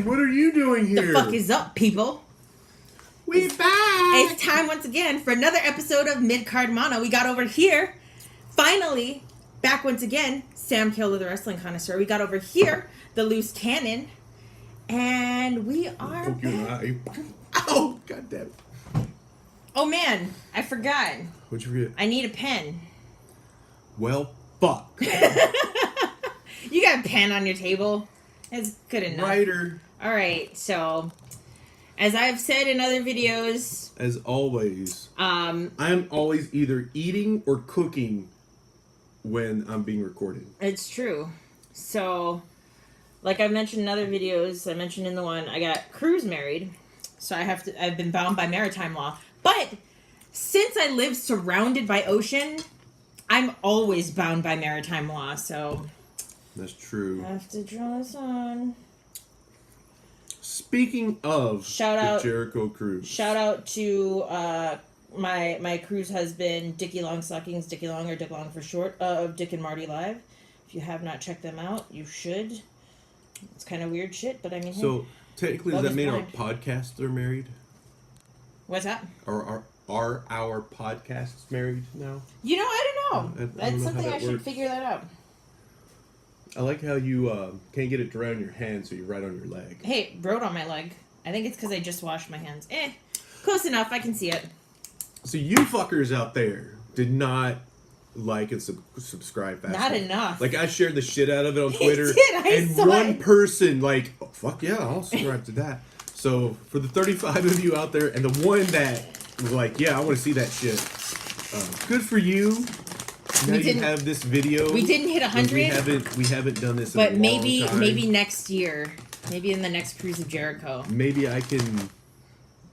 And what are you doing here? The fuck is up, people? We back! It's time once again for another episode of Midcard Maaaan. We got over here, finally, back once again, Sam Keola, the Wrestling Connoisseur. We got over here, the Loose Cannon, and we are back. Oh, god damn it. Oh man, I forgot. What'd you forget? I need a pen. Well, fuck. You got a pen on your table. It's good enough. Writer. Alright, so, as I've said in other videos... As always, I'm always either eating or cooking when I'm being recorded. It's true. So, like I mentioned in other videos, I mentioned in the one, I got Cruise married. So I've been bound by maritime law. But, since I live surrounded by ocean, I'm always bound by maritime law, so... That's true. I have to draw this on. Speaking of the Jericho Cruise. Shout out to my cruise husband, Dickie Longstockings, Dickie Long, or Dick Long for short, of Dick and Marty Live. If you have not checked them out, you should. It's kind of weird shit, but I mean... So, technically, does that mean our podcasts are married? What's that? Are our podcasts married now? You know, I don't know. I don't That's know something how that I should works. figure that out. I like how you can't get it dry on your hand, so you write on your leg. Hey, wrote on my leg. I think it's because I just washed my hands. Close enough. I can see it. So you fuckers out there did not like and subscribe fast Not enough. enough. Like, I shared the shit out of it on Twitter. I saw one it. person, like, oh, fuck yeah, I'll subscribe to that. So, for the 35 of you out there, and the one that was like, yeah, I want to see that shit, good for you. Now you have this video. We didn't hit 100. We haven't done this in But a long time. maybe next year. Maybe in the next Cruise of Jericho. Maybe I can,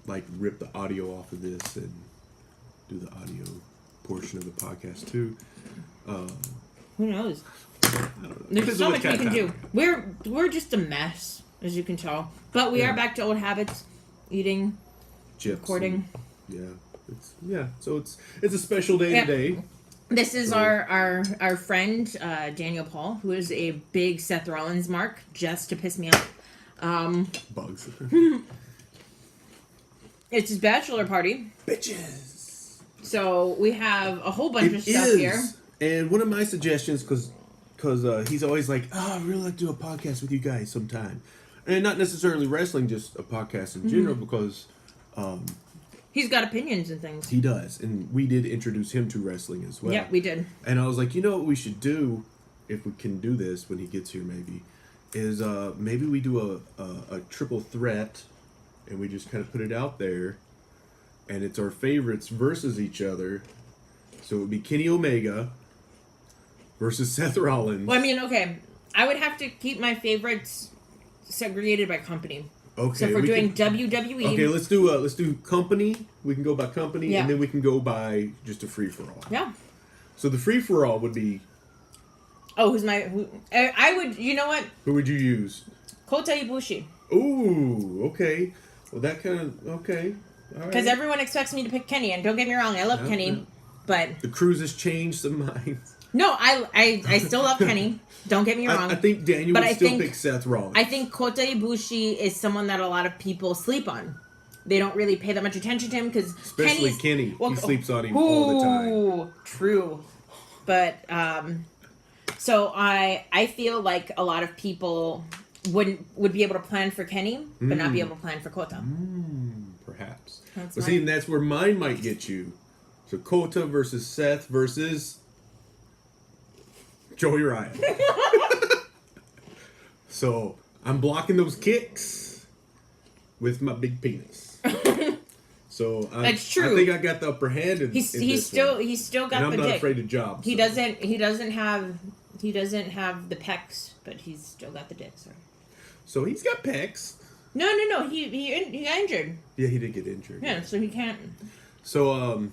like, rip the audio off of this and do the audio portion of the podcast too. Who knows? I don't know. There's so much we can do. We're just a mess, as you can tell. But we are back to old habits. Eating, chips, recording. So it's a special day today. This is our friend Daniel Paul, who is a big Seth Rollins mark, just to piss me off. Bugs. It's his bachelor party. Bitches. So we have a whole bunch of stuff here. And one of my suggestions, because he's always like, oh, I'd really like to do a podcast with you guys sometime. And not necessarily wrestling, just a podcast in general, because... he's got opinions and things. He does. And we did introduce him to wrestling as well. Yeah, we did. And I was like, you know what we should do, if we can do this when he gets here maybe, is maybe we do a triple threat, and we just kind of put it out there, and it's our favorites versus each other. So it would be Kenny Omega versus Seth Rollins. Well, I mean, okay, I would have to keep my favorites segregated by company. Okay. So if we're doing WWE... Okay, let's do company. We can go by company, and then we can go by just a free-for-all. Yeah. So the free-for-all would be... Oh, I would... You know what? Who would you use? Kota Ibushi. Ooh, okay. Well, that kind of... Okay. All right. Because everyone expects me to pick Kenny, and don't get me wrong, I love Kenny, but... The Cruise has changed some minds. No, I still love Kenny. Don't get me wrong. I think Daniel would still pick Seth Rollins. I think Kota Ibushi is someone that a lot of people sleep on. They don't really pay that much attention to him because especially Kenny. He sleeps on him all the time. True. But so I feel like a lot of people would be able to plan for Kenny, but not be able to plan for Kota. Perhaps. But see, and that's where mine might get you. So Kota versus Seth versus Joey Ryan. So I'm blocking those kicks with my big penis. So that's true. I think I got the upper hand. He's still got and the dick. I'm not afraid of jobs. He doesn't have the pecs, but he's still got the dick. So he's got pecs. No. He got injured. Yeah, he did get injured. Yeah, so he can't. So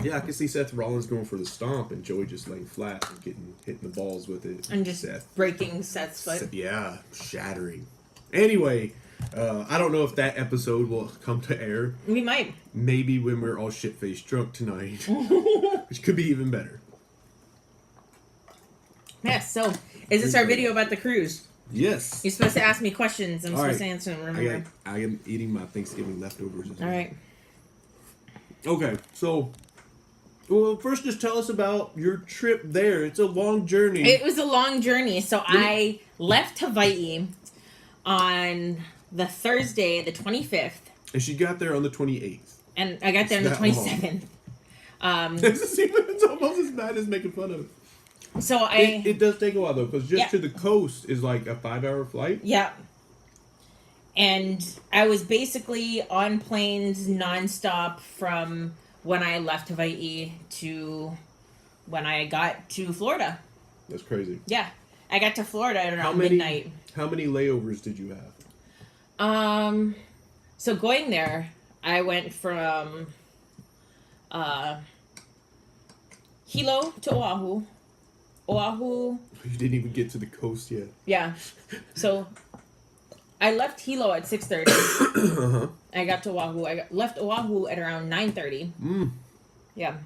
yeah, I can see Seth Rollins going for the stomp and Joey just laying flat and hitting the balls with it. And just breaking Seth's foot. Yeah, shattering. Anyway, I don't know if that episode will come to air. We might. Maybe when we're all shit-faced drunk tonight. Which could be even better. Yeah, so, is this our video about the cruise? Yes. You're supposed to ask me questions. I'm All supposed right. to answer them. Remember? I am eating my Thanksgiving leftovers. All right. Okay, so, well, first just tell us about your trip there. It's a long journey. It was a long journey. So I left Hawaii on the Thursday, the 25th. And she got there on the 28th. And I got there on the 27th. It's almost as bad as making fun of it. So It does take a while, though, because just Yeah. to the coast is like a 5-hour flight. Yeah. And I was basically on planes nonstop from when I left Hawaii to when I got to Florida. That's crazy. Yeah. I got to Florida at around midnight. How many layovers did you have? So going there, I went from Hilo to Oahu. Oahu. You didn't even get to the coast yet. Yeah. So I left Hilo at 6:30. Uh-huh. I got to Oahu. Left Oahu at around 9:30. Yeah.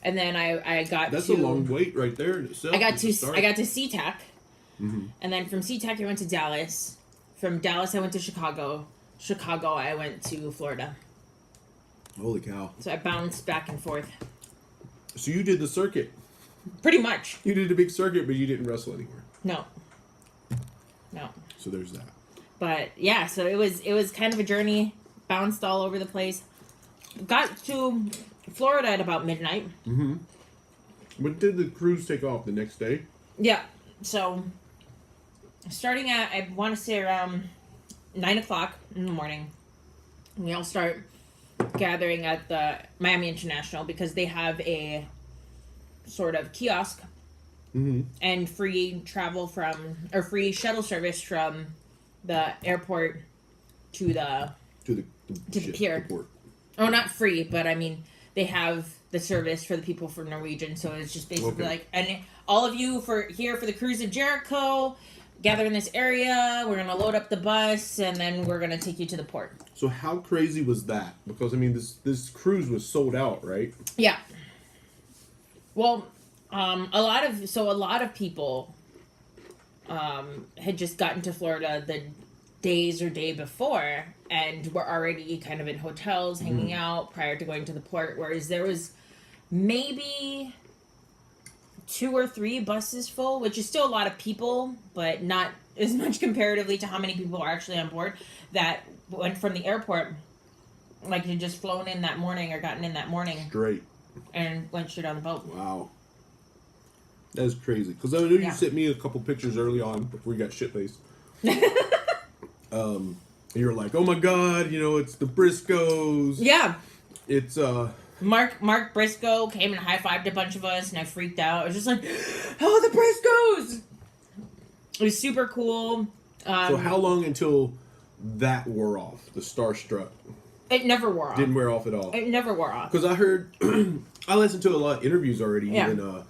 And then I got That's to... a long wait right there in itself. I got to SeaTac. Mm-hmm. And then from SeaTac I went to Dallas. From Dallas I went to Chicago. Chicago I went to Florida. Holy cow. So I bounced back and forth. So you did the circuit. Pretty much. You did a big circuit, but you didn't wrestle anywhere. No. So there's that. But yeah, so it was kind of a journey. Bounced all over the place. Got to Florida at about midnight. Mm-hmm. When did the cruise take off? The next day? Yeah. So starting at, I want to say around 9 o'clock in the morning, we all start gathering at the Miami International because they have a sort of kiosk and free travel free shuttle service from the airport to the pier. The port. Oh, not free, but I mean they have the service for the people from Norwegian, so it's just basically like, and all of you here for the Cruise of Jericho, gather in this area. We're gonna load up the bus, and then we're gonna take you to the port. So how crazy was that? Because I mean, this cruise was sold out, right? Yeah. Well, a lot of people had just gotten to Florida the day before and were already kind of in hotels hanging out prior to going to the port, whereas there was maybe 2 or 3 buses full, which is still a lot of people, but not as much comparatively to how many people are actually on board, that went from the airport, like had just flown in that morning or gotten in that morning. Straight. And went straight on the boat. Wow. That's crazy. Because I know you sent me a couple pictures early on before we got shit-faced. You were like, oh my god, it's the Briscoes. Yeah. It's, Mark Briscoe came and high-fived a bunch of us, and I freaked out. I was just like, oh, the Briscoes! It was super cool. So how long until that wore off? The starstruck? It never wore off. Didn't wear off at all? It never wore off. Because I heard, I listened to a lot of interviews already. Yeah. Even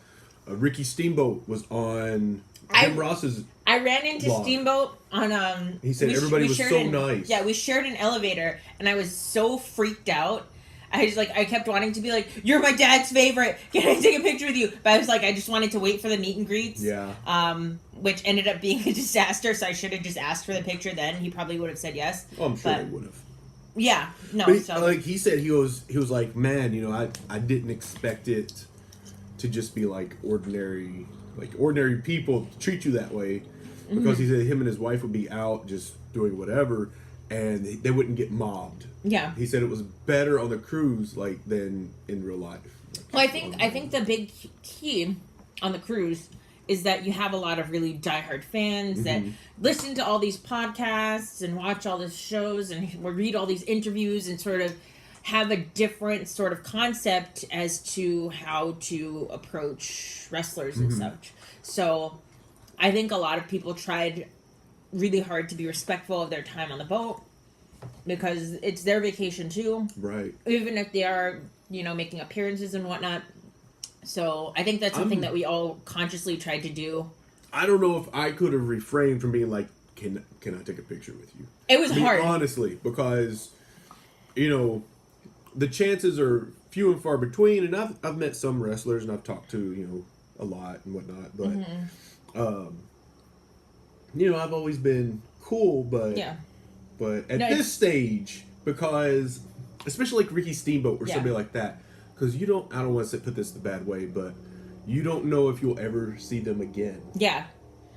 Ricky Steamboat was on Tim Ross's. I ran into blog. Steamboat on He said everybody was so nice. Yeah, we shared an elevator, and I was so freaked out. I kept wanting to be like, you're my dad's favorite. Can I take a picture with you? But I was like, I just wanted to wait for the meet and greets. Yeah. Which ended up being a disaster. So I should have just asked for the picture then. He probably would have said yes. Oh, I'm sure they would have. Yeah. No. But like he said, he was like, man, I didn't expect it to just be like ordinary people treat you that way, because he said him and his wife would be out just doing whatever, and they wouldn't get mobbed. Yeah. He said it was better on the cruise than in real life. Well, I think the big key on the cruise is that you have a lot of really diehard fans that listen to all these podcasts and watch all these shows and read all these interviews and sort of have a different sort of concept as to how to approach wrestlers and such. So I think a lot of people tried really hard to be respectful of their time on the boat, because it's their vacation too. Right. Even if they are, making appearances and whatnot. So I think that's something that we all consciously tried to do. I don't know if I could have refrained from being like, can I take a picture with you? It was hard. Honestly, because, the chances are few and far between, and I've met some wrestlers and I've talked to, a lot and whatnot, but I've always been cool, but Yeah. But at No, this it's- stage, because especially like Ricky Steamboat or Yeah. somebody like that, because I don't want to put this the bad way, but you don't know if you'll ever see them again. Yeah.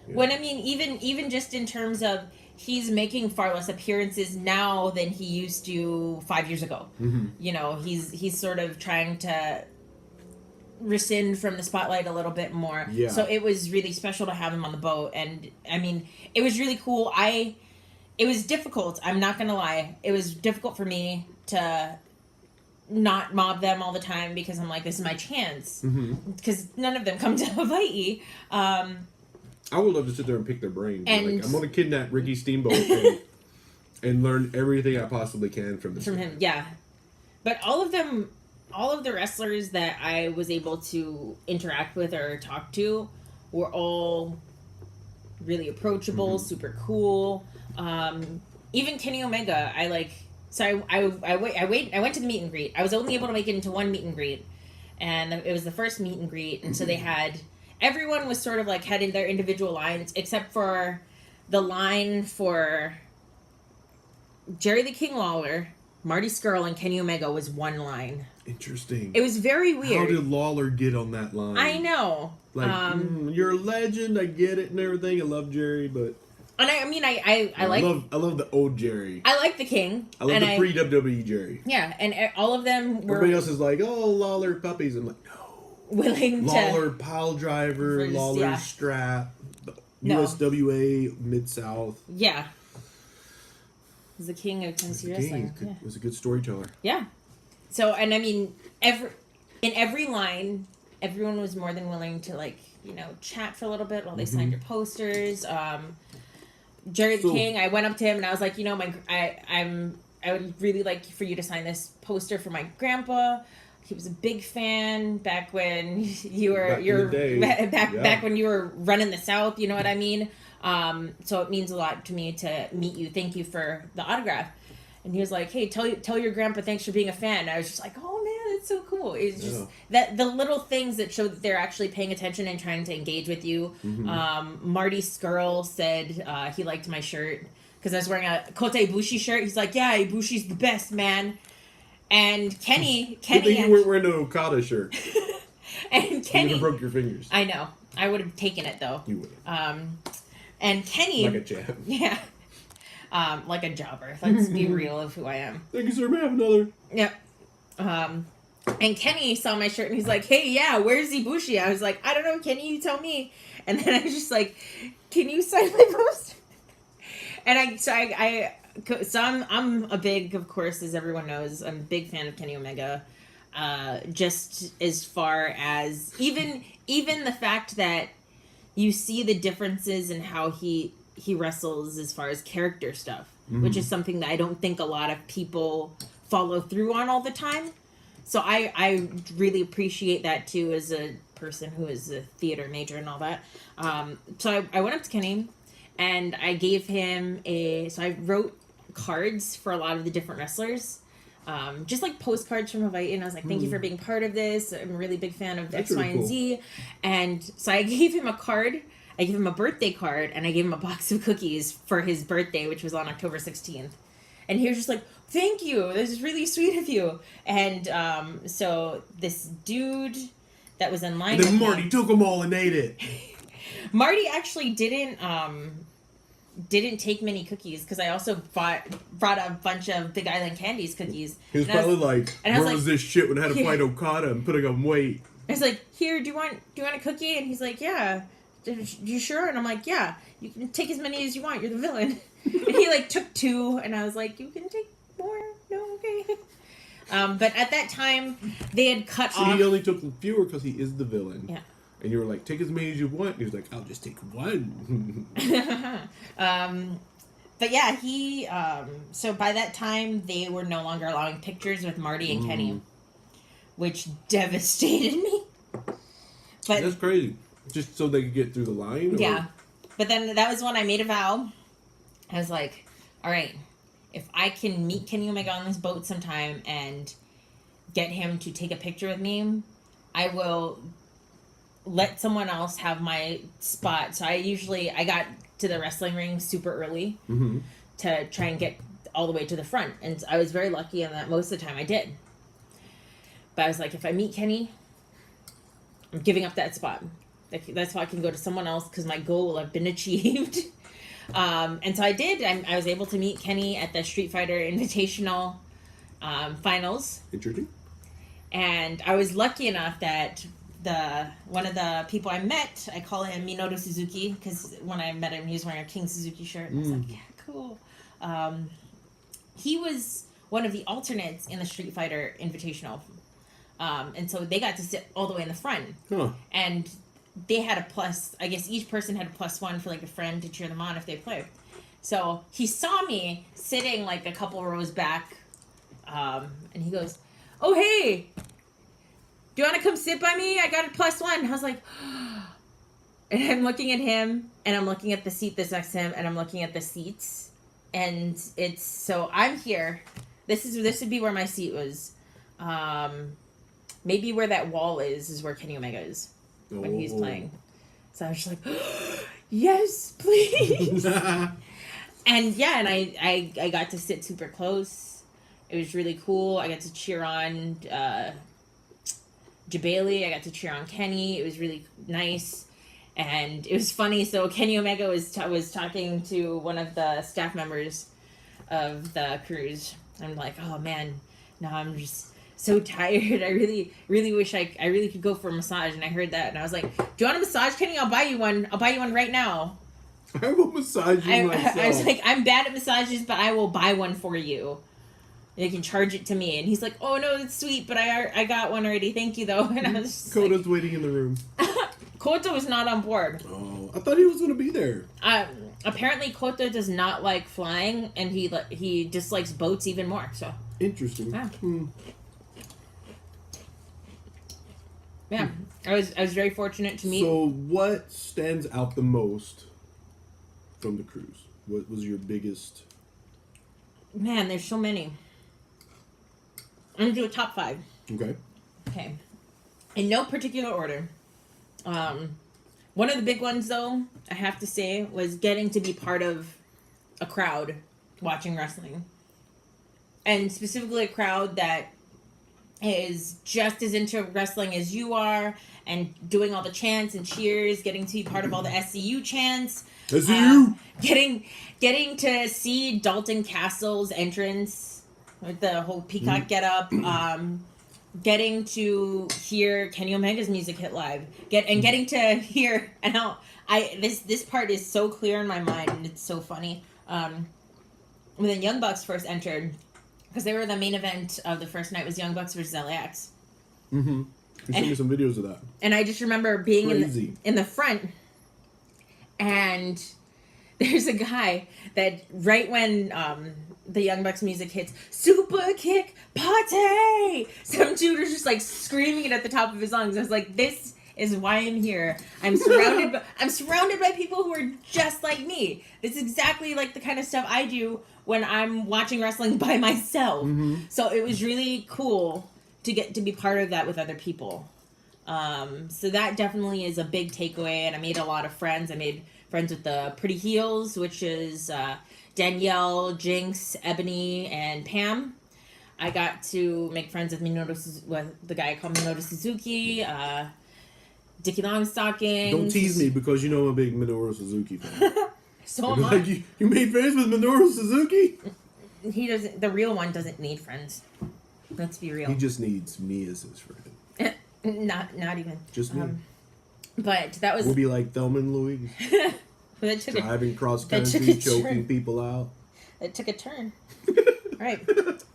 Yeah. When I mean, even just in terms of he's making far less appearances now than he used to 5 years ago. Mm-hmm. He's sort of trying to rescind from the spotlight a little bit more. Yeah. So it was really special to have him on the boat, and I mean, it was really cool. It was difficult. I'm not gonna lie. It was difficult for me to not mob them all the time because I'm like, this is my chance. Because none of them come to Hawaii. I would love to sit there and pick their brains. And- Like, I'm going to kidnap Ricky Steamboat and learn everything I possibly can from this. From him, yeah. But all of the wrestlers that I was able to interact with or talk to were all really approachable, super cool. Even Kenny Omega, I like. So I went to the meet and greet. I was only able to make it into one meet and greet, and it was the first meet and greet. And so they had everyone was sort of like had in their individual lines, except for the line for Jerry the King Lawler, Marty Scurll, and Kenny Omega was one line. Interesting. It was very weird. How did Lawler get on that line? I know. Like, you're a legend. I get it and everything. I love Jerry, but And I mean, I like I love the old Jerry. I like the King. I love and the pre WWE Jerry. Yeah, and all of them were Everybody else is like, oh, Lawler puppies. I'm like, no. willing Lawler pile driver, Just, Lawler yeah. strap, No. USWA Mid South. Yeah. He's the king of Tennessee wrestling. Yeah. Was a good storyteller. Yeah. So, and I mean, in every line, everyone was more than willing to, like, chat for a little bit while they signed your posters. Jerry the King, I went up to him and I was like, I would really like for you to sign this poster for my grandpa. He was a big fan back when you were back when you were running the South. You know what I mean? So it means a lot to me to meet you. Thank you for the autograph. And he was like, "Hey, tell your grandpa thanks for being a fan." And I was just like, "Oh man, that's so cool." It's just that the little things that show that they're actually paying attention and trying to engage with you. Marty Scurll said he liked my shirt because I was wearing a Kota Ibushi shirt. He's like, "Yeah, Ibushi's the best, man." And Kenny, Good thing you weren't wearing an Okada shirt. and Kenny, You broke your fingers. I know. I would have taken it though. You would. And Kenny, Like a jab. yeah, like a jobber. Let's be real of who I am. Thank you, sir. May I have another? Yep. And Kenny saw my shirt and he's like, "Hey, yeah, where's Ibushi?" I was like, "I don't know, Kenny, you tell me." And then I was just like, "Can you sign my poster?" And I'm a big, of course, as everyone knows, I'm a big fan of Kenny Omega. Just as far as even the fact that you see the differences in how he wrestles as far as character stuff, which is something that I don't think a lot of people follow through on all the time. So I really appreciate that too as a person who is a theater major and all that. So I went up to Kenny and I gave him so I wrote cards for a lot of the different wrestlers. Just like postcards from Hawaii, and I was like, "Thank you for being part of this. I'm a really big fan of X, Y, and Z." And so I gave him a card. I gave him a birthday card, and I gave him a box of cookies for his birthday, which was on October 16th. And he was just like, "Thank you. This is really sweet of you." And so this dude that was in line, And then with Marty me, took them all and ate it. Marty actually didn't take many cookies because I also brought a bunch of Big Island Candies cookies. He was probably like, and I "Where was was like, this shit when I had to "Here." fight Okada and putting on weight?" I was like, "Here, do you want a cookie?" And he's like, "Yeah." "You sure?" And I'm like, "Yeah, you can take as many as you want. You're the villain." And he like took 2, and I was like, "You can take more." "No, okay." But at that time, they had cut See, off. he only took fewer because he is the villain. Yeah. And you were like, "Take as many as you want." And he was like, "I'll just take one." But yeah, he. So by that time, they were no longer allowing pictures with Marty and Kenny, which devastated me. But That's crazy. Just so they could get through the line? Or? yeah. But then that was when I made a vow. I was like, all right, if I can meet Kenny Omega on this boat sometime and get him to take a picture with me, I will let someone else have my spot. So I got to the wrestling ring super early Mm-hmm. to try and get all the way to the front. And I was very lucky in that most of the time I did. But I was like, if I meet Kenny, I'm giving up that spot. That's why I can go to someone else because my goal will have been achieved. And so I did. I was able to meet Kenny at the Street Fighter Invitational finals. Interesting. And I was lucky enough that one of the people I met, I call him Minoru Suzuki, because when I met him, he was wearing a King Suzuki shirt. And I was like, yeah, cool. He was one of the alternates in the Street Fighter Invitational. And so they got to sit all the way in the front. Huh. And they had a plus, I guess each person had a +1 for like a friend to cheer them on if they played. So he saw me sitting like a couple rows back, and he goes, oh, hey, do you want to come sit by me? I got a +1. I was like, and I'm looking at him, and I'm looking at the seat that's next to him, and I'm looking at the seats. And it's, so I'm here. This would be where my seat was. Maybe where that wall is where Kenny Omega is when he's playing. So I was just like, yes, please. And yeah, and I got to sit super close. It was really cool. I got to cheer on Jabali. I got to cheer on Kenny. It was really nice. And it was funny. So Kenny Omega was talking to one of the staff members of the cruise. I'm like, oh man, no, I'm just so tired. I really, really wish I really could go for a massage. And I heard that, and I was like, do you want a massage, Kenny? I'll buy you one. I'll buy you one right now. I will massage you myself. I was like, I'm bad at massages, but I will buy one for you. They can charge it to me. And he's like, oh no, that's sweet, but I got one already. Thank you though. And I was just Kota's waiting in the room. Kota was not on board. Oh, I thought he was going to be there. Apparently Kota does not like flying, and he dislikes boats even more. So interesting. Yeah. Yeah, I was very fortunate to meet. So, what stands out the most from the cruise? What was your biggest? Man, there's so many. I'm gonna do a top 5. Okay. In no particular order. One of the big ones, though, I have to say, was getting to be part of a crowd watching wrestling, and specifically a crowd that is just as into wrestling as you are, and doing all the chants and cheers, getting to be part of all the SCU chants. SCU! Getting to see Dalton Castle's entrance with the whole peacock getup. Getting to hear Kenny Omega's music hit live. Getting to hear, and how this part is so clear in my mind, and it's so funny. When the Young Bucks first entered, because they were the main event of the first night, was Young Bucks versus LAX. Mm-hmm. You sent me some videos of that. And I just remember being in the front, and there's a guy that right when the Young Bucks music hits, super kick party, some dude was just like screaming it at the top of his lungs. I was like, this is why I'm here. I'm surrounded by people who are just like me. It's exactly like the kind of stuff I do when I'm watching wrestling by myself. Mm-hmm. So it was really cool to get to be part of that with other people. So that definitely is a big takeaway, and I made a lot of friends. I made friends with the Pretty Heels, which is Danielle, Jinx, Ebony, and Pam. I got to make friends with the guy I call Minoru Suzuki, Dickie Longstockings. Don't tease me, because you know I'm a big Minoru Suzuki fan. So am I. Like, you made friends with Minoru Suzuki? He doesn't. The real one doesn't need friends. Let's be real. He just needs me as his friend. Not even. Just me. But that was. We'll be like Thelma and Louise. Driving cross country, choking people out. It took a turn. Right.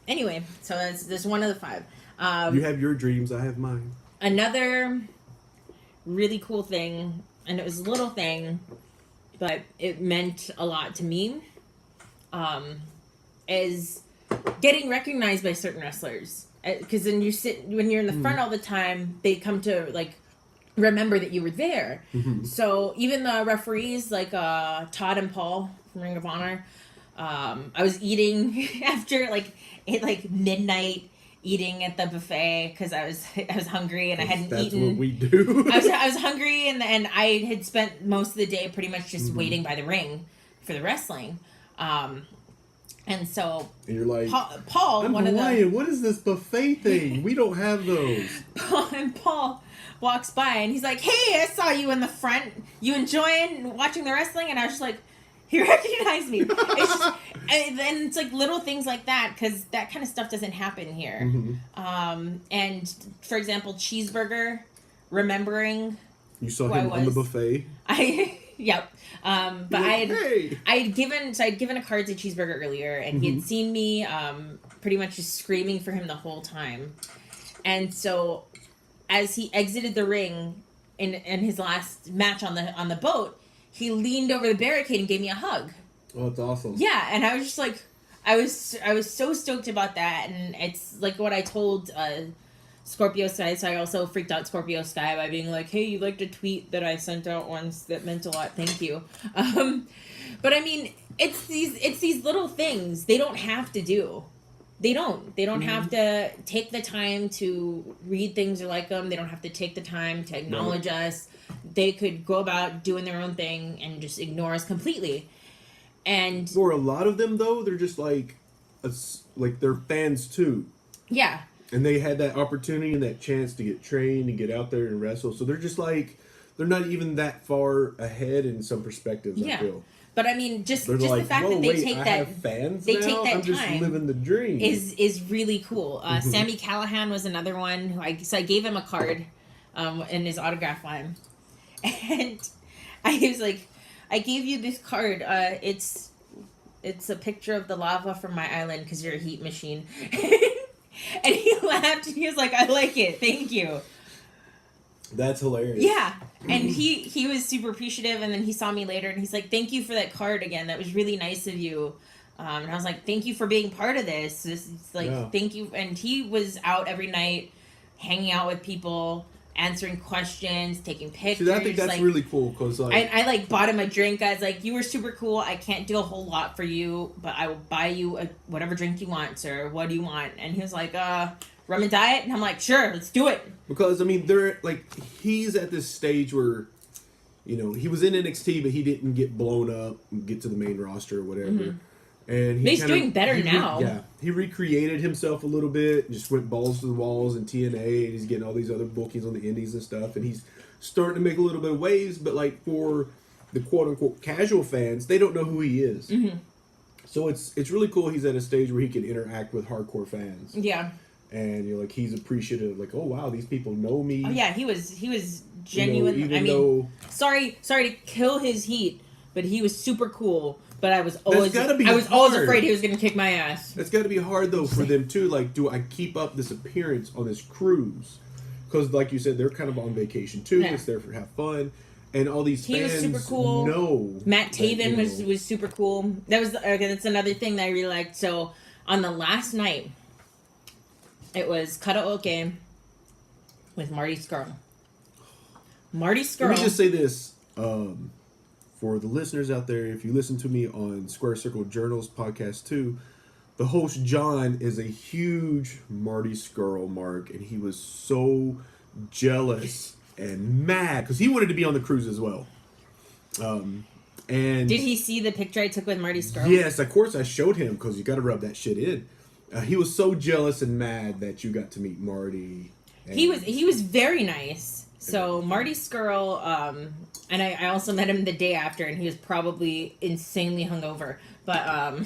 Anyway, so there's one of the 5. You have your dreams, I have mine. Another really cool thing, and it was a little thing, but it meant a lot to me, is getting recognized by certain wrestlers. Because when you're in the front all the time, they come to like remember that you were there. Mm-hmm. So even the referees, like Todd and Paul from Ring of Honor, I was eating after at midnight eating at the buffet because I was hungry and I hadn't eaten. That's what we do. I was hungry and I had spent most of the day pretty much just waiting by the ring for the wrestling. And so and you're like, Paul, I'm one Hawaiian. of the What is this buffet thing? We don't have those. Paul walks by and he's like, "Hey, I saw you in the front. You enjoying watching the wrestling?" And I was just like, he recognized me. It's just, and it's like little things like that because that kind of stuff doesn't happen here. And for example, Cheeseburger, remembering you saw him on the buffet. Yep. But like, I'd given a card to Cheeseburger earlier, and he had seen me pretty much just screaming for him the whole time. And so, as he exited the ring in his last match on the boat, he leaned over the barricade and gave me a hug. Oh, that's awesome. Yeah, and I was just like, I was so stoked about that, and it's like what I told Scorpio Sky, so I also freaked out Scorpio Sky by being like, "Hey, you liked a tweet that I sent out once that meant a lot. Thank you." But I mean, it's these little things they don't have to do. They don't have to take the time to read things or like them. They don't have to take the time to acknowledge us. They could go about doing their own thing and just ignore us completely. And for a lot of them, though, they're just like they're fans too. Yeah. And they had that opportunity and that chance to get trained and get out there and wrestle. So they're just like, they're not even that far ahead in some perspectives, I feel. But I mean, just they're the like, fact that they take that fans they now? take that I'm just time living the dream is really cool. Sammy Callahan was another one who I gave him a card in his autograph line, and I was like, "I gave you this card. It's a picture of the lava from my island because you're a heat machine." And he laughed and he was like, "I like it, thank you." That's hilarious. Yeah, and he was super appreciative, and then he saw me later and he's like, "Thank you for that card again. That was really nice of you." And I was like, "Thank you for being part of this. This is like thank you." And he was out every night, hanging out with people, answering questions, taking pictures. See, I think that's really cool because I like bought him a drink. I was like, "You were super cool. I can't do a whole lot for you, but I will buy you whatever drink you want, sir. What do you want?" And he was like, "Rum and diet." And I'm like, "Sure, let's do it." Because I mean, they're like, he's at this stage where, you know, he was in NXT, but he didn't get blown up and get to the main roster or whatever. And he's doing better now. He recreated himself a little bit, just went balls to the walls in TNA, and he's getting all these other bookings on the indies and stuff, and he's starting to make a little bit of waves, but like for the quote-unquote casual fans, they don't know who he is. So it's really cool he's at a stage where he can interact with hardcore fans. Yeah. And you're like, he's appreciative, like, oh wow, these people know me. Oh yeah, he was genuine. You know, even though sorry to kill his heat, but he was super cool. But I was always always afraid he was going to kick my ass. It's got to be hard though for them too. Like, do I keep up this appearance on this cruise? Because, like you said, they're kind of on vacation too. Yeah. It's there for have fun, and all these fans was super cool. know. Matt Taven was super cool. That's another thing that I really liked. So on the last night, it was karaoke with Marty Scurll. Marty Scurll. Let me just say this. For the listeners out there, if you listen to me on Square Circle Journals podcast too, the host John is a huge Marty Scurll mark, and he was so jealous and mad because he wanted to be on the cruise as well. And did he see the picture I took with Marty Scurll? Yes, of course I showed him because you got to rub that shit in. He was so jealous and mad that you got to meet Marty. He was very nice. So Marty Scurll, and I also met him the day after, and he was probably insanely hungover. But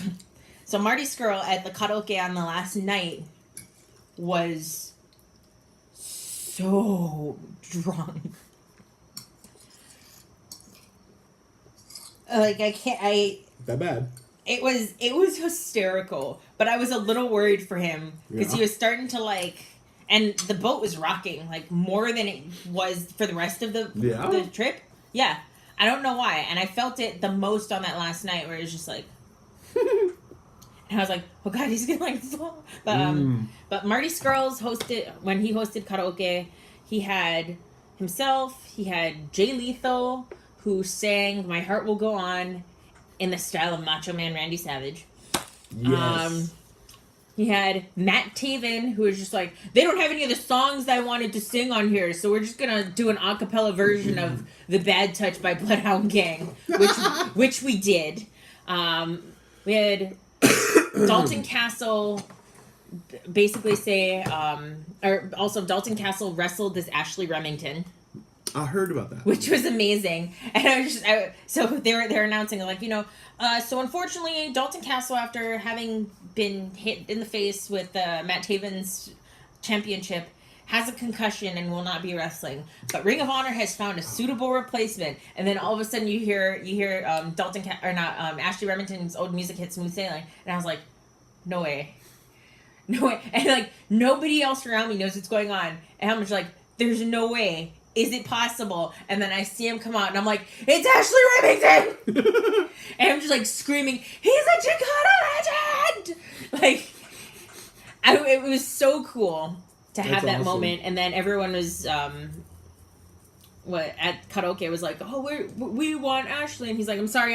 so Marty Scurll at the karaoke on the last night was so drunk. Like that bad. It was hysterical, but I was a little worried for him because he was starting to like. And the boat was rocking, like, more than it was for the rest of the trip. Yeah. I don't know why. And I felt it the most on that last night where it was just like... and I was like, oh, God, he's going to, like, fall. But Marty Scurll's when he hosted karaoke, he had himself, he had Jay Lethal, who sang My Heart Will Go On in the style of Macho Man Randy Savage. Yes. He had Matt Taven, who was just like, they don't have any of the songs that I wanted to sing on here, so we're just gonna do an a cappella version of The Bad Touch by Bloodhound Gang, which we did. We had Dalton Castle basically say, or also Dalton Castle wrestled this Ashley Remington. I heard about that, which was amazing. And so they're announcing like, so unfortunately Dalton Castle, after having been hit in the face with Matt Taven's championship, has a concussion and will not be wrestling. But Ring of Honor has found a suitable replacement. And then all of a sudden you hear Ashley Remington's old music hit Smooth Sailing, and I was like, no way, and like nobody else around me knows what's going on, and I'm just like, there's no way. Is it possible? And then I see him come out, and I'm like, it's Ashley Remington! And I'm just like screaming, he's a Chicana legend! Like, it was so cool to have that awesome moment. And then everyone was, at karaoke was like, oh, we want Ashley. And he's like, I'm sorry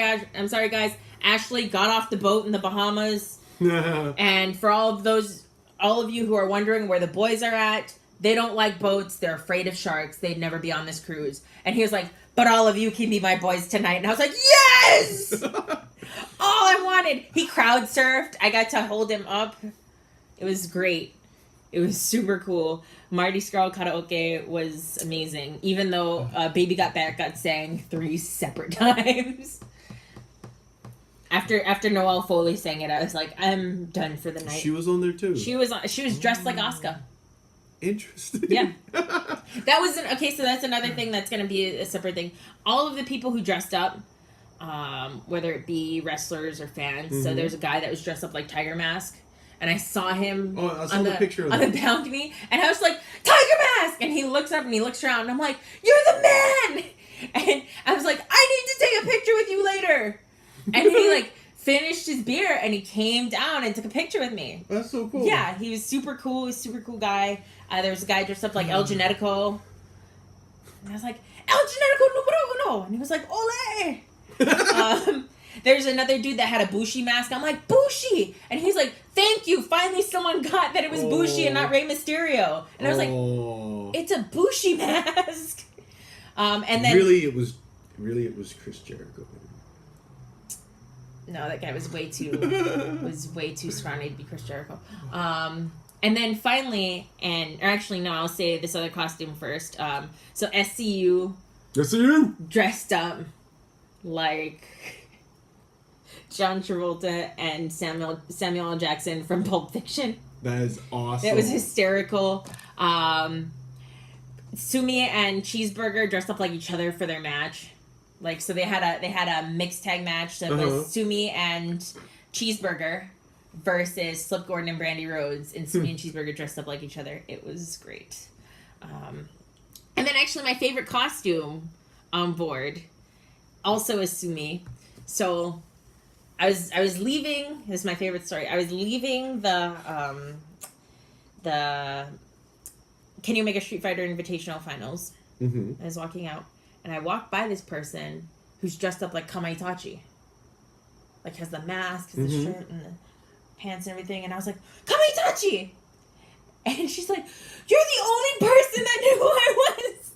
guys. Ashley got off the boat in the Bahamas. And for all of you who are wondering where the boys are at, they don't like boats. They're afraid of sharks. They'd never be on this cruise. And he was like, but all of you can be my boys tonight. And I was like, yes! All I wanted. He crowd surfed. I got to hold him up. It was great. It was super cool. Marty Skrull karaoke was amazing. Even though Baby Got Back got sang 3 separate times. After Noelle Foley sang it, I was like, I'm done for the night. She was on there too. She was dressed like Asuka. Interesting. Yeah. So that's another thing that's going to be a separate thing. All of the people who dressed up, whether it be wrestlers or fans. Mm-hmm. So there's a guy that was dressed up like Tiger Mask, and I saw him on the picture on the balcony, and I was like, Tiger Mask! And he looks up and he looks around, and I'm like, you're the man! And I was like, I need to take a picture with you later. And he like finished his beer and he came down and took a picture with me. That's so cool. Yeah, he was super cool. He's a super cool guy. There was a guy dressed up like El Genetico. And I was like, El Genetico numero uno. And he was like, ole. There's another dude that had a Bushi mask. I'm like, Bushi! And he's like, thank you. Finally someone got that it was Bushi and not Rey Mysterio. And I was like, it's a Bushi mask. And then Really it was Chris Jericho. No, that guy was way too scrawny to be Chris Jericho. And then finally, I'll say this other costume first. So SCU dressed up like John Travolta and Samuel L. Jackson from Pulp Fiction. That is awesome. That was hysterical. Sumi and Cheeseburger dressed up like each other for their match. Like, so they had a mixed tag match that was Sumi and Cheeseburger versus Flip Gordon and Brandy Rhodes, and Sumi and Cheeseburger dressed up like each other. It was great. And then actually my favorite costume on board also is Sumi. So I was leaving. This is my favorite story. I was leaving the Can You Make a Street Fighter Invitational Finals. Mm-hmm. I was walking out. And I walked by this person who's dressed up like Kamaitachi. Like, has the mask, has the shirt, and the pants and everything. And I was like, Kamaitachi! And she's like, you're the only person that knew who I was!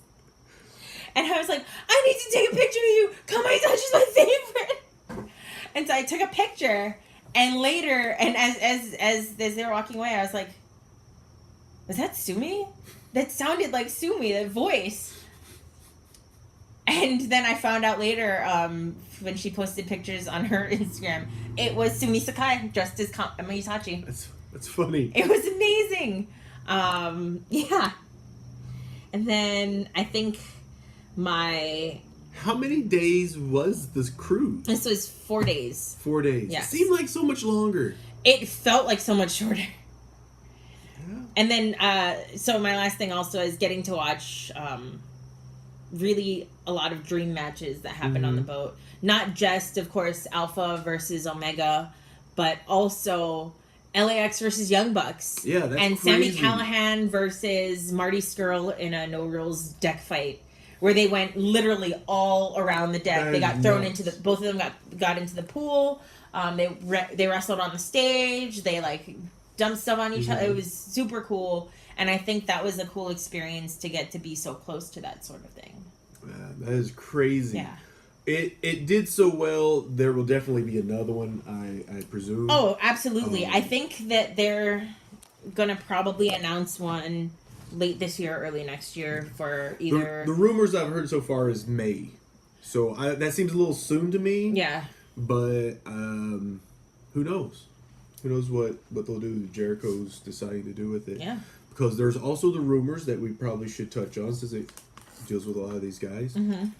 And I was like, I need to take a picture with you! Kamaitachi's my favorite! And so I took a picture. And later, and as they were walking away, I was like, was that Sumi? That sounded like Sumi, that voice. And then I found out later, when she posted pictures on her Instagram, it was Sumi Sakai dressed as Kamaitachi. That's funny. It was amazing. Yeah. And then I think How many days was this cruise? This was 4 days. 4 days. Yes. It seemed like so much longer. It felt like so much shorter. Yeah. And then, so my last thing also is getting to watch, really a lot of dream matches that happen on the boat. Not just, of course, Alpha versus Omega, but also LAX versus Young Bucks. Yeah, that's and crazy. Sami Callihan versus Marty Skrull in a no rules deck fight, where they went literally all around the deck. They got thrown into both of them got into the pool. They wrestled on the stage. They dump stuff on each other. It was super cool. And I think that was a cool experience to get to be so close to that sort of thing. Man, that is crazy. Yeah. It did so well. There will definitely be another one, I presume. Oh, absolutely. I think that they're going to probably announce one late this year or early next year for either... The rumors I've heard so far is May. So that seems a little soon to me. Yeah. But who knows? Who knows what they'll do? Jericho's deciding to do with it. Yeah. Because there's also the rumors that we probably should touch on since it deals with a lot of these guys.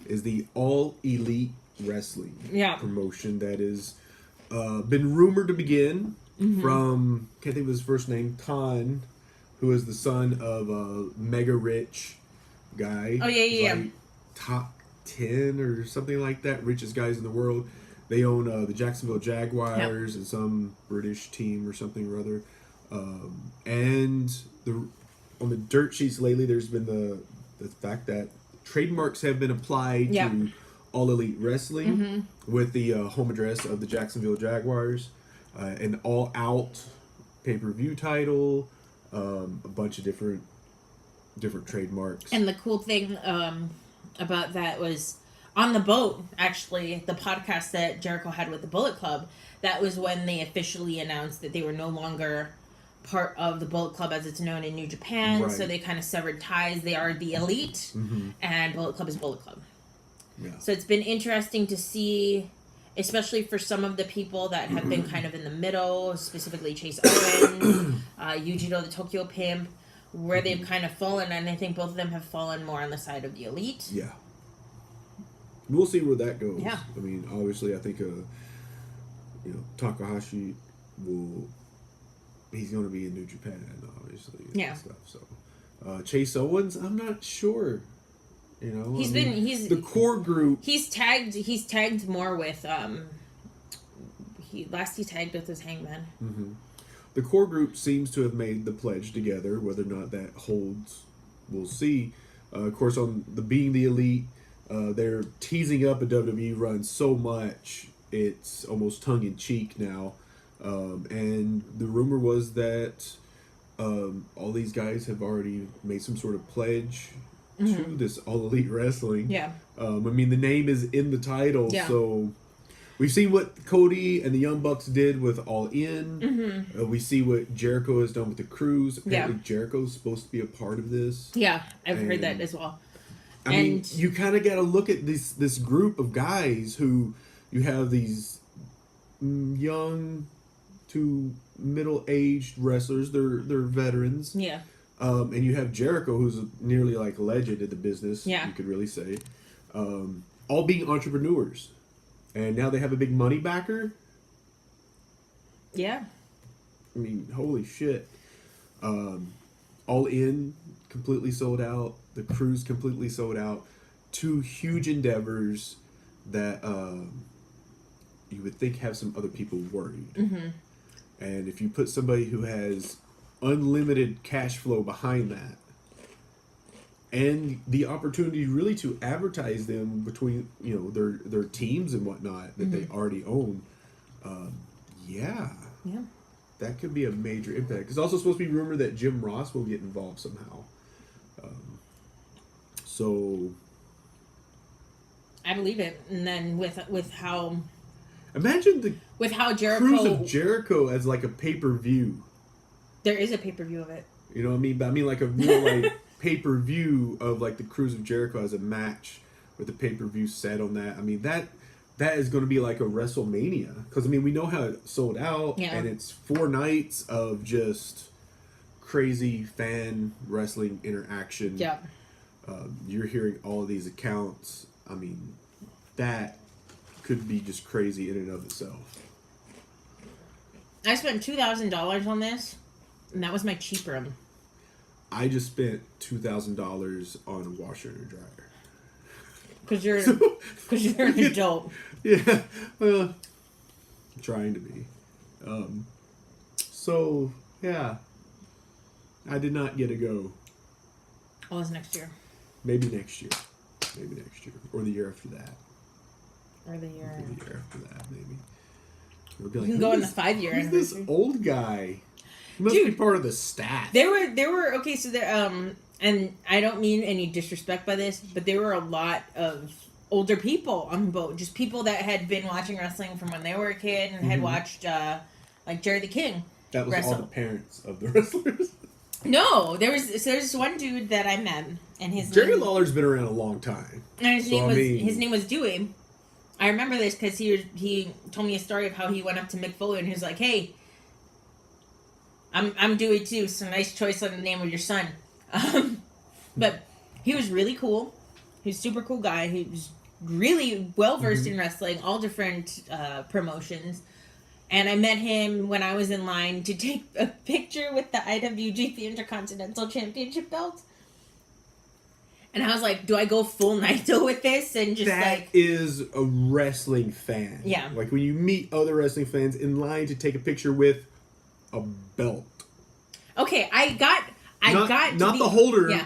Is the All Elite Wrestling promotion that is been rumored to begin from, can't think of his first name, Khan, who is the son of a mega rich guy. Oh, yeah. Like top 10 or something like that, richest guys in the world. They own the Jacksonville Jaguars and some British team or something or other. And on the dirt sheets lately, there's been the fact that trademarks have been applied to All Elite Wrestling with the home address of the Jacksonville Jaguars, an all-out pay-per-view title, a bunch of different trademarks. And the cool thing about that was on the boat, actually, the podcast that Jericho had with the Bullet Club, that was when they officially announced that they were no longer part of the Bullet Club as it's known in New Japan. Right. So they kind of severed ties. They are the Elite, and Bullet Club is Bullet Club. Yeah. So it's been interesting to see, especially for some of the people that have been kind of in the middle, specifically Chase Owens, Yujiro the Tokyo Pimp, where they've kind of fallen, and I think both of them have fallen more on the side of the Elite. Yeah. We'll see where that goes. Yeah. I mean, obviously, I think, Takahashi he's going to be in New Japan, obviously. And stuff, so. Chase Owens, I'm not sure. He's the core group. He's tagged more with, he tagged with his Hangman. The core group seems to have made the pledge together. Whether or not that holds, we'll see. Of course, on the Being the Elite, they're teasing up a WWE run so much, it's almost tongue-in-cheek now. And the rumor was that all these guys have already made some sort of pledge to this All Elite Wrestling. Yeah. I mean, the name is in the title, so we've seen what Cody and the Young Bucks did with All In. We see what Jericho has done with the Cruise. Apparently Jericho's supposed to be a part of this. Yeah, I've heard that as well. I mean, you kind of got to look at this group of guys who you have these young to middle-aged wrestlers. They're veterans. Yeah. And you have Jericho, who's nearly like a legend in the business. Yeah. You could really say, all being entrepreneurs, and now they have a big money backer. Yeah. I mean, holy shit. All In completely sold out. The Cruise completely sold out. Two huge endeavors that you would think have some other people worried. And if you put somebody who has unlimited cash flow behind that, and the opportunity really to advertise them between their teams and whatnot that they already own, that could be a major impact. It's also supposed to be rumored that Jim Ross will get involved somehow. So I believe it. And then with how imagine how Jericho Cruise of Jericho as like a pay-per-view. There is a pay-per-view of it. You know what I mean? But I mean like a real like pay-per-view of like the Cruise of Jericho as a match with the pay-per-view set on that. I mean that is going to be like a WrestleMania, because I mean we know how it sold out, and it's 4 nights of just crazy fan wrestling interaction. Yeah. You're hearing all of these accounts. I mean, that could be just crazy in and of itself. I spent $2,000 on this, and that was my cheap room. I just spent $2,000 on a washer and a dryer. Because you're an adult. Yeah, well, trying to be. So yeah, I did not get a go. Oh, it's next year. Maybe next year, or the year after that. Or the year after that, maybe. We'll be like, you can go in the 5-year anniversary. Who's this old guy? Must Dude, be part of the staff. There were okay. So there and I don't mean any disrespect by this, but there were a lot of older people on the boat, just people that had been watching wrestling from when they were a kid and had watched like Jerry the King. That was wrestle. all the parents of the wrestlers. No, there's this one dude that I met, and Jerry Lawler's been around a long time. And his name was Dewey. I remember this because he told me a story of how he went up to Mick Foley and he was like, "Hey, I'm Dewey too, so nice choice on the name of your son." But he was really cool. He was a super cool guy. He was really well versed in wrestling, all different promotions. And I met him when I was in line to take a picture with the IWGP Intercontinental Championship belt. And I was like, do I go full Naito with this? And just that is a wrestling fan. Yeah. Like when you meet other wrestling fans in line to take a picture with a belt. Okay, I got not the holder. Yeah.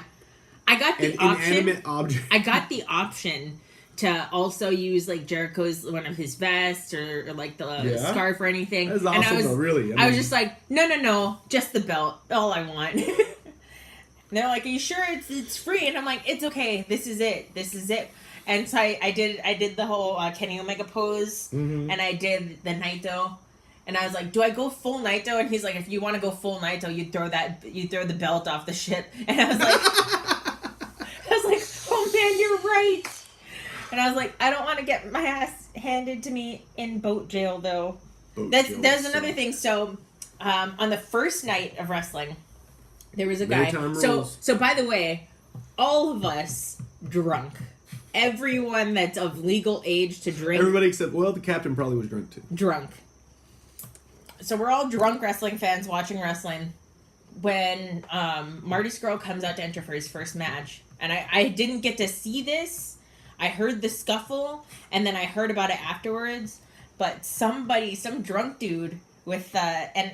I got the an option. inanimate object. I got the option to also use like Jericho's one of his vests or like the scarf or anything. That's awesome, and though, really. I was just like, no, just the belt. All I want. And they're like, are you sure it's free? And I'm like, it's okay. This is it. And so I did the whole Kenny Omega pose, and I did the Naito. And I was like, do I go full Naito? And he's like, if you want to go full Naito, you throw the belt off the ship. And I was like, oh man, you're right. And I was like, I don't want to get my ass handed to me in boat jail though. That's another thing. So, on the first night of wrestling, there was a guy. So by the way, all of us drunk. Everyone that's of legal age to drink. Everybody except, well, the captain probably was drunk too. Drunk. So we're all drunk wrestling fans watching wrestling when Marty Scurll comes out to enter for his first match. And I didn't get to see this. I heard the scuffle, and then I heard about it afterwards. But some drunk dude with the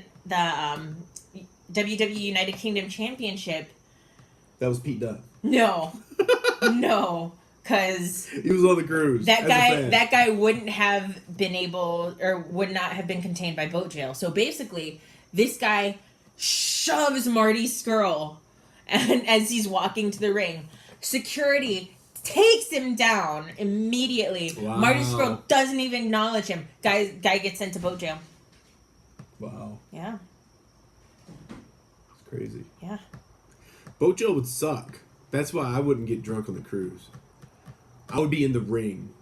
WWE United Kingdom Championship. That was Pete Dunne. No, because he was on the cruise. That guy wouldn't have been able, or would not have been contained by boat jail. So basically, this guy shoves Marty Scurll, and as he's walking to the ring, security takes him down immediately. Wow. Marty Scurll doesn't even acknowledge him. Guy gets sent to boat jail. Wow. Yeah. It's crazy. Yeah. Boat jail would suck. That's why I wouldn't get drunk on the cruise. I would be in the ring.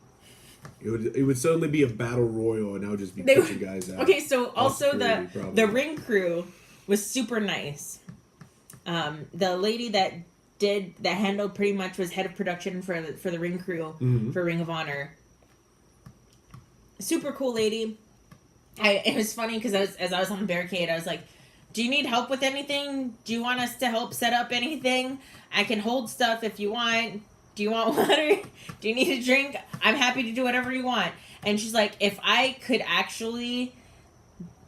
It would suddenly be a battle royal, and I would just be pushing guys out. Okay, so also the ring crew was super nice. The lady that handled pretty much was head of production for the ring crew for Ring of Honor. Super cool lady. It was funny because as I was on the barricade, I was like, do you need help with anything? Do you want us to help set up anything? I can hold stuff if you want. Do you want water? Do you need a drink? I'm happy to do whatever you want. And she's like, if I could actually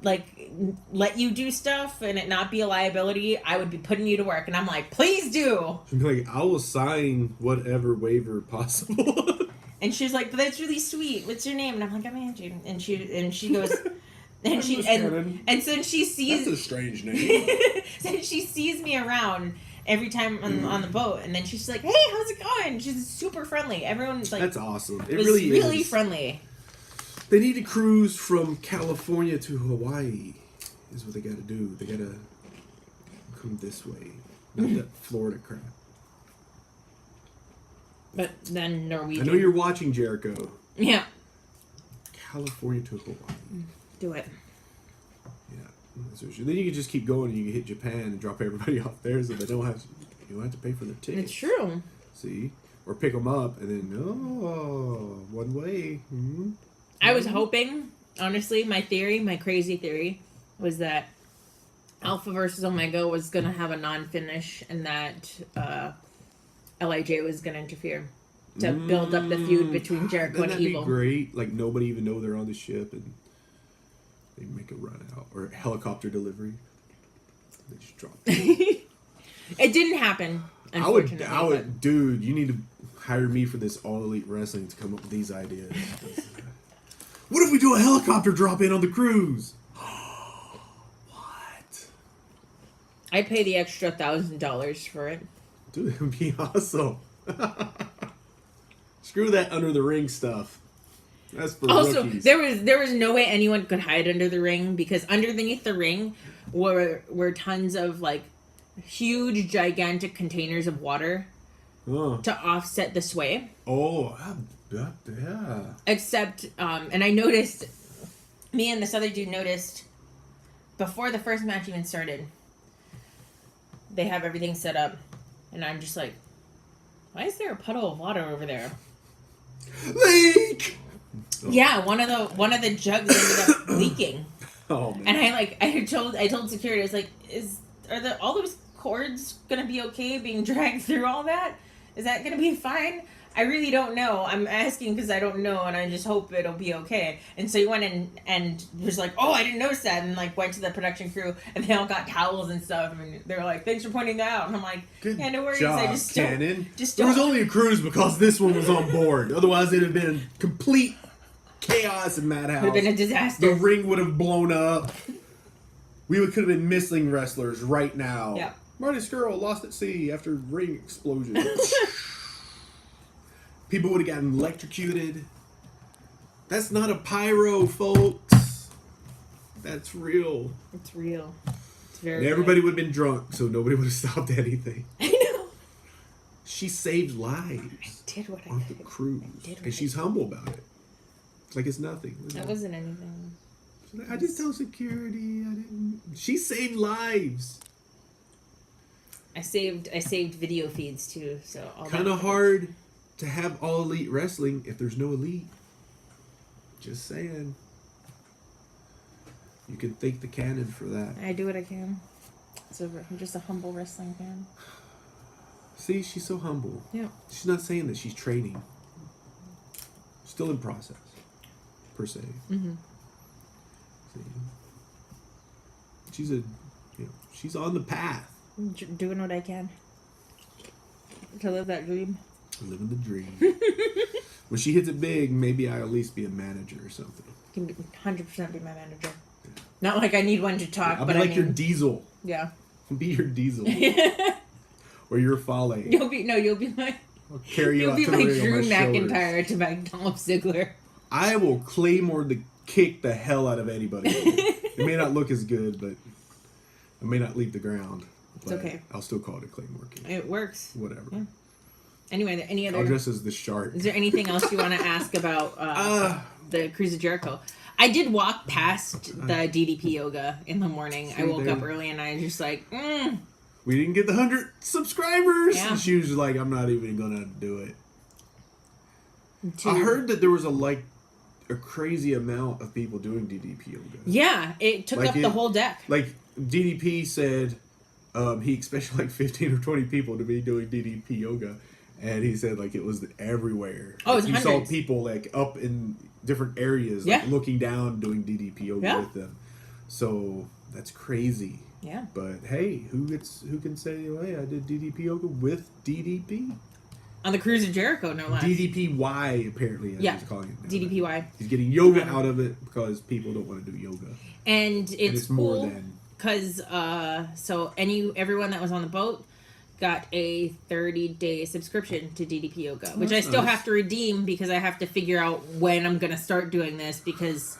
like let you do stuff and it not be a liability, I would be putting you to work. And I'm like, please do. She'd be like, I will sign whatever waiver possible. And she's like, but that's really sweet. What's your name? And I'm like, I'm Angie. And she goes, and so she sees. That's a strange name. So she sees me around every time on the boat, and then she's like, hey, how's it going? She's super friendly. Everyone's like, that's awesome. It was really friendly. They need to cruise from California to Hawaii is what they got to do. They got to come this way, not that Florida crap. But then Norwegian. I know you're watching Jericho. Yeah. California to Hawaii. Do it. Yeah. Then you can just keep going and you can hit Japan and drop everybody off there so they don't have to, you don't have to pay for their tickets. It's true. See? Or pick them up and then, one way. Mm-hmm. I was hoping, honestly, my crazy theory was that Alpha versus Omega was going to have a non-finish and that LIJ was going to interfere to build up the feud between Jericho and Evil. That'd be great. Like, nobody even know they're on the ship and they make a run out. Or helicopter delivery. They just drop it. It didn't happen, unfortunately. I would, dude, you need to hire me for this All Elite Wrestling to come up with these ideas. What if we do a helicopter drop in on the cruise? What? I'd pay the extra $1,000 for it. Dude, it would be awesome. Screw that under the ring stuff. That's for Also, rookies. there was no way anyone could hide under the ring because underneath the ring were tons of like huge, gigantic containers of water to offset the sway. Oh, I bet, yeah. Except, and I noticed, me and this other dude noticed before the first match even started, they have everything set up, and I'm just like, why is there a puddle of water over there? Leak! Oh. Yeah, one of the jugs ended up leaking. Oh man! And I told security, I was like, are all those cords gonna be okay being dragged through all that? Is that gonna be fine? I really don't know. I'm asking because I don't know, and I just hope it'll be okay. And so he went in and was like, "Oh, I didn't notice that," and like went to the production crew, and they all got towels and stuff. And they were like, "Thanks for pointing that out." And I'm like, Good "Yeah, no worries. job, I just Cannon. Just there was don't." only a cruise because this one was on board. Otherwise, it'd have been complete chaos in Madhouse. Would have been a disaster. The ring would have blown up. We could have been missing wrestlers right now. Yeah. Marty Skrull lost at sea after ring explosion. People would have gotten electrocuted. That's not a pyro, folks. That's real. It's real. It's very. And everybody would have been drunk, so nobody would have stopped anything. I know. She saved lives I did what I on the could. cruise, and she's humble about it. It's like it's nothing. That wasn't anything. I just told security. I didn't. She saved lives. I saved video feeds too, so all Kind of hard to have all elite wrestling if there's no elite. Just saying. You can thank the Cannon for that. I do what I can. I'm just a humble wrestling fan. See, she's so humble. Yeah. She's not saying that she's training. Still in process, per se. Mm-hmm. See? She's on the path. Doing what I can to live that dream. Living the dream. When she hits it big, maybe I'll at least be a manager or something. Can 100% be my manager. Not like I need one to talk, I'll but be like I mean, your Diesel. yeah. I'll be your Diesel. Or your Fale. You'll be my. I'll carry you You'll out be to the my ring on Drew my shoulders. McIntyre to my Dolph Ziggler. I will Claymore to kick the hell out of anybody. It may not look as good, but I may not leave the ground. It's okay. I'll still call it a Claymore kick. It works. Whatever. Yeah. Anyway, any other? I'll dress as the shark. Is there anything else you want to ask about the Cruise of Jericho? I did walk past the DDP yoga in the morning. I woke up early and I was just like, We didn't get the 100 subscribers. Yeah. And she was like, I'm not even gonna do it. I heard that there was a crazy amount of people doing DDP yoga. Yeah, it took up the whole deck. Like DDP said, he expected like 15 or 20 people to be doing DDP yoga, and he said like it was everywhere. Oh, it was he hundreds. saw people like up in different areas, Yeah. like looking down doing DDP yoga with them. So that's crazy. Yeah. But hey, who can say, oh, hey, I did DDP yoga with DDP? On the Cruise of Jericho, no less. DDPY, apparently, as he's calling it now. DDPY. He's getting yoga out of it because people don't want to do yoga. And it's more cool than... because so everyone that was on the boat got a 30-day subscription to DDP Yoga, which I still have to redeem because I have to figure out when I'm going to start doing this because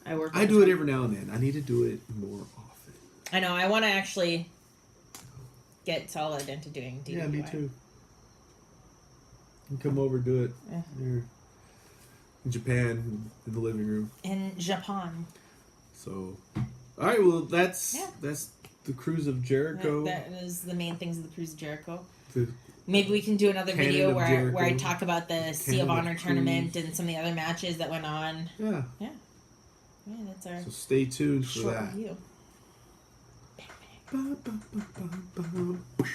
I work. I do it every now and then. I need to do it more often. I know. I want to actually get solid into doing DDPY. Yeah, me too. And come over and do it here in Japan in the living room. In Japan. So, all right. Well, that's the Cruise of Jericho. That is the main things of the Cruise of Jericho. The Maybe we can do another video Canon where I of talk about the Sea of Canon of Honor Cruise. tournament and some of the other matches that went on. Yeah. Yeah. Yeah, that's our So stay tuned for short that. review. Ba, ba, ba, ba, ba.